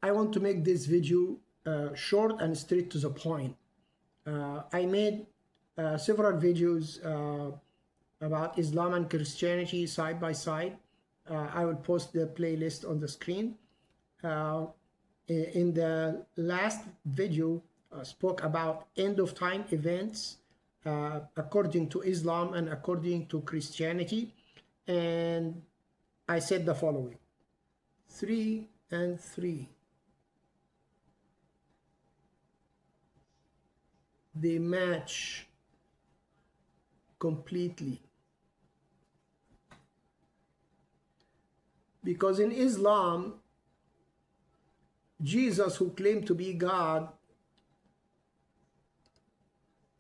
I want to make this video short and straight to the point. I made several videos about Islam and Christianity side by side. I will post the playlist on the screen. In the last video, I spoke about end of time events according to Islam and according to Christianity, and I said the following: 3 and 3. They match completely. Because in Islam, Jesus, who claimed to be God,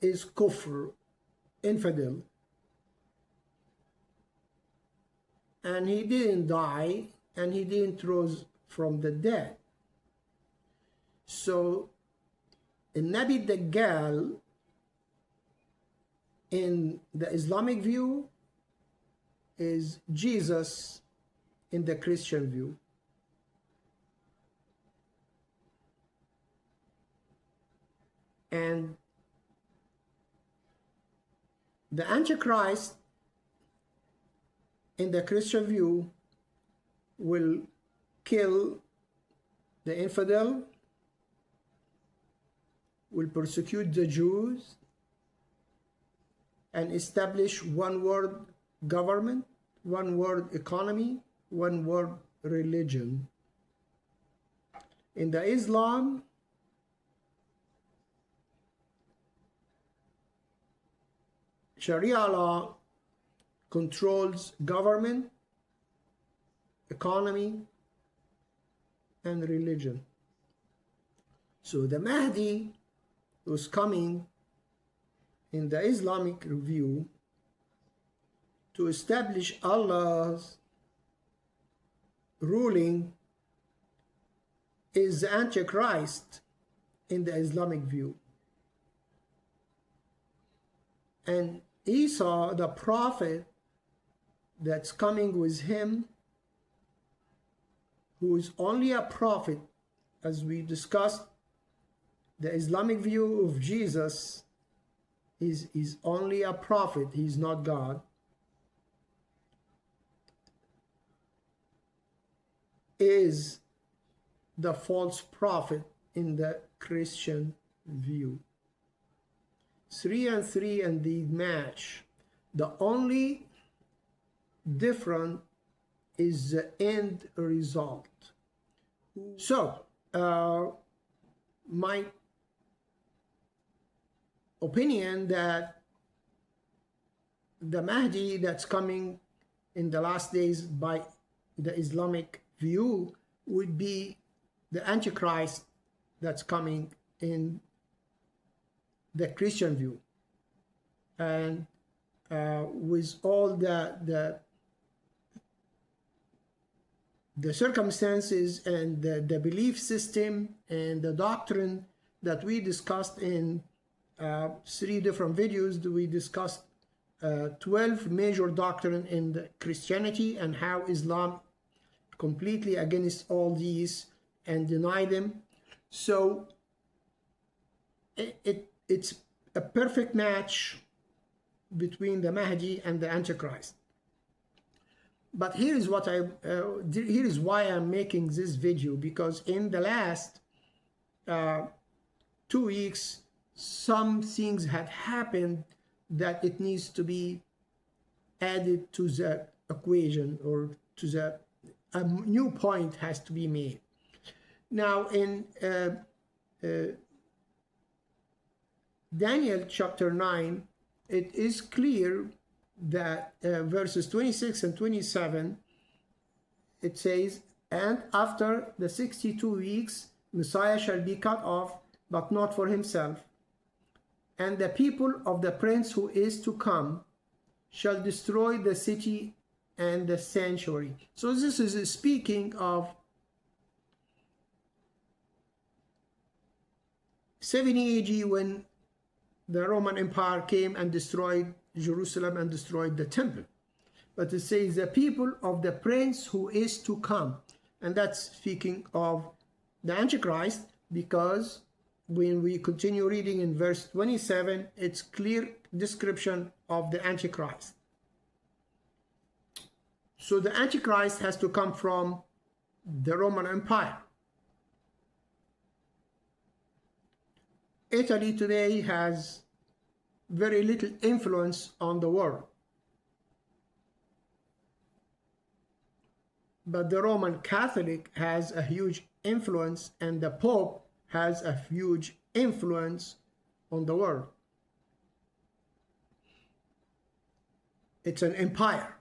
is kufr, infidel. And he didn't die, and he didn't rise from the dead. So, Nabi Dajjal, in the Islamic view, is Jesus in the Christian view. And the Antichrist in the Christian view will kill the infidel, will persecute the Jews, and establish one world government, one world economy, one world religion. In the Islam, Sharia law controls government, economy, and religion. So the Mahdi was coming in the Islamic view to establish Allah's ruling, is the Antichrist in the Islamic view. And Isa, the prophet that's coming with him, who is only a prophet, as we discussed, the Islamic view of Jesus is only a prophet, he's not God, is the false prophet in the Christian view. 3 and 3 and they match. The only different is the end result. So, my opinion that the Mahdi that's coming in the last days by the Islamic view would be the Antichrist that's coming in the Christian view, and with all the circumstances and the belief system and the doctrine that we discussed in 3 different videos. We discussed 12 major doctrine in the Christianity and how Islam completely against all these and deny them. So it's a perfect match between the Mahdi and the Antichrist. But here is what here is why I'm making this video, because in the last 2 weeks some things had happened that it needs to be added to the equation, or to the a new point has to be made. Now in Daniel chapter 9, it is clear that verses 26 and 27, it says, "And after the 62 weeks, Messiah shall be cut off, but not for himself. And the people of the prince who is to come shall destroy the city and the sanctuary." So this is speaking of 70 AD, when the Roman Empire came and destroyed Jerusalem and destroyed the temple. But it says the people of the prince who is to come. And that's speaking of the Antichrist, because when we continue reading in verse 27, it's clear description of the Antichrist. So the Antichrist has to come from the Roman Empire. Italy today has very little influence on the world. But the Roman Catholic has a huge influence, and the Pope has a huge influence on the world. It's an empire.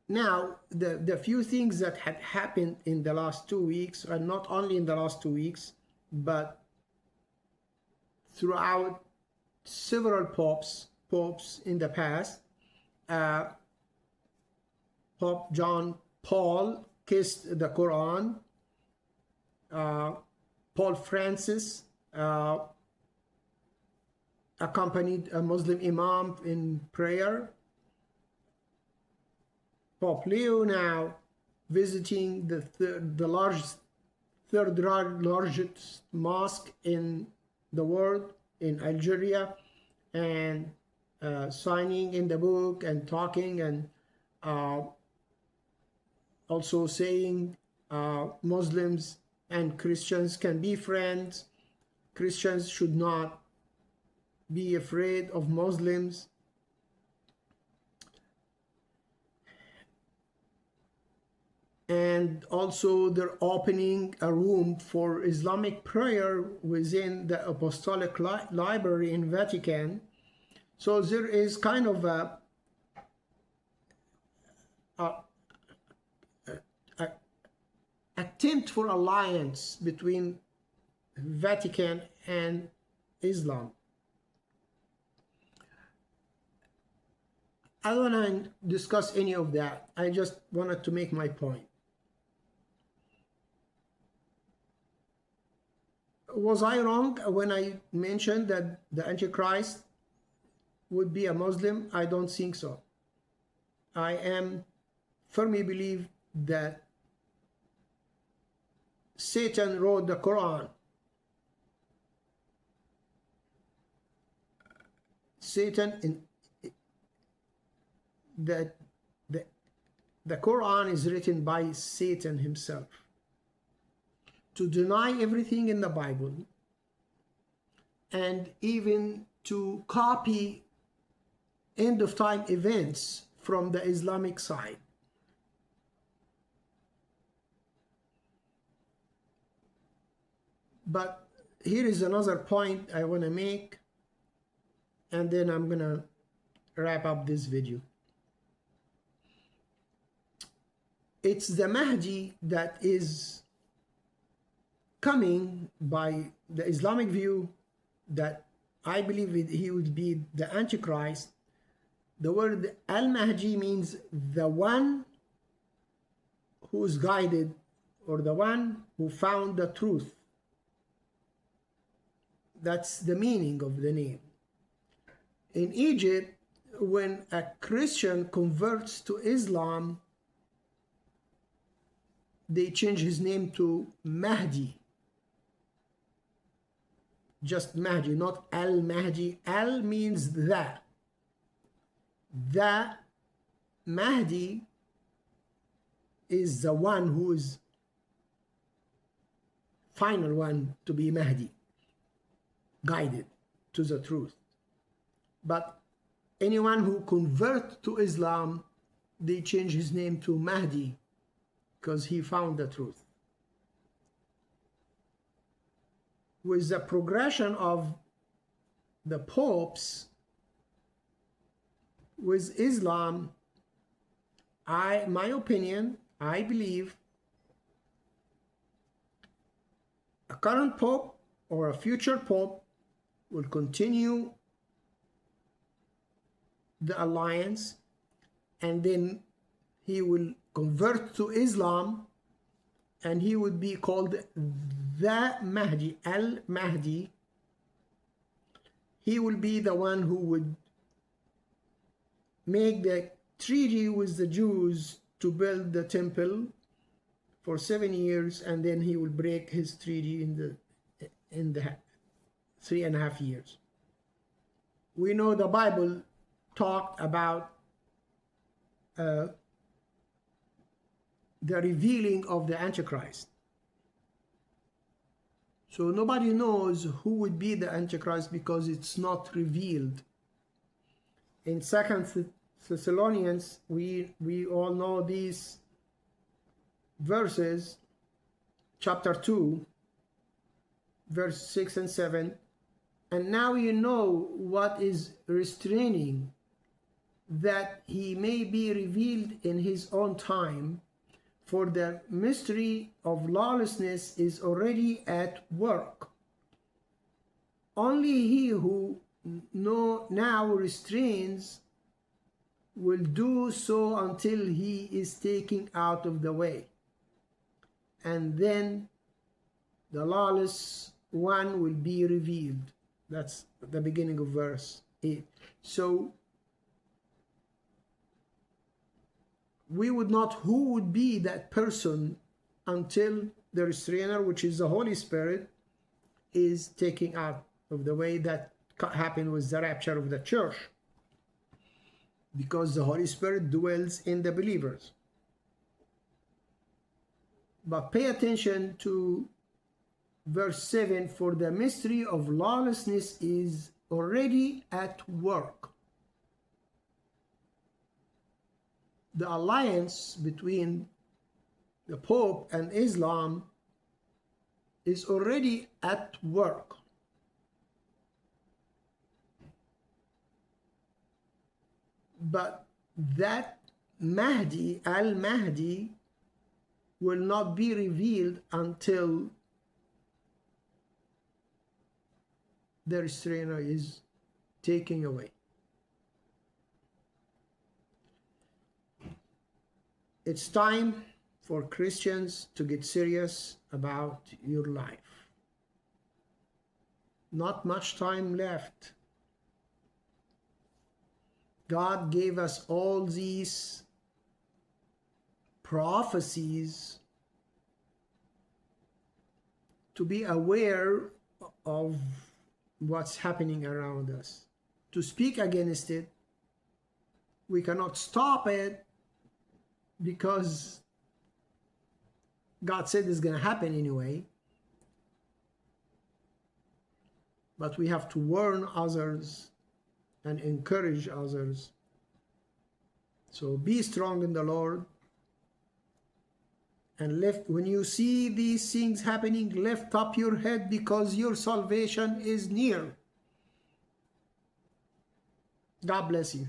Now, the few things that had happened in the last 2 weeks, and not only in the last 2 weeks, but throughout several popes in the past, Pope John Paul kissed the Quran. Pope Francis accompanied a Muslim imam in prayer. Pope Leo now visiting the third largest mosque in the world, in Algeria, and signing in the book and talking, and also saying Muslims and Christians can be friends. Christians should not be afraid of Muslims. And also they're opening a room for Islamic prayer within the Apostolic Library in Vatican. So there is kind of a attempt for alliance between Vatican and Islam. I don't want to discuss any of that. I just wanted to make my point. Was I wrong when I mentioned that the Antichrist would be a Muslim? I don't think so. I am firmly believe that Satan wrote the Quran. The Quran is written by Satan himself. To deny everything in the Bible, and even to copy end of time events from the Islamic side. But here is another point I want to make, and then I'm going to wrap up this video. It's the Mahdi that is coming by the Islamic view, that I believe he would be the Antichrist. The word Al-Mahdi means the one who is guided, or the one who found the truth. That's the meaning of the name. In Egypt, when a Christian converts to Islam, they change his name to Mahdi. Just Mahdi, not Al-Mahdi. Al means that. The Mahdi is the one who is final one to be Mahdi, guided to the truth. But anyone who converts to Islam, they change his name to Mahdi because he found the truth. With the progression of the popes with Islam, my opinion, I believe a current pope or a future pope will continue the alliance, and then he will convert to Islam, and he would be called the Mahdi, Al-Mahdi. He will be the one who would make the treaty with the Jews to build the temple for 7 years, and then he will break his treaty in the 3.5 years. We know the Bible talked about the revealing of the Antichrist. So nobody knows who would be the Antichrist because it's not revealed. In 2 Thessalonians, we all know these verses, chapter 2, verse 6 and 7. And now you know what is restraining, that he may be revealed in his own time, for the mystery of lawlessness is already at work. Only he who now restrains will do so until he is taken out of the way. And then the lawless one will be revealed. That's the beginning of verse 8. So we would not who would be that person until the restrainer, which is the Holy Spirit, is taken out of the way. That happened with the rapture of the church, because the Holy Spirit dwells in the believers. But pay attention to verse 7, for the mystery of lawlessness is already at work. The alliance between the Pope and Islam is already at work. But that Mahdi, Al-Mahdi, will not be revealed until the restrainer is taken away. It's time for Christians to get serious about your life. Not much time left. God gave us all these prophecies to be aware of what's happening around us, to speak against it. We cannot stop it because God said it's going to happen anyway. But we have to warn others and encourage others. So be strong in the Lord. And when you see these things happening, lift up your head, because your salvation is near. God bless you.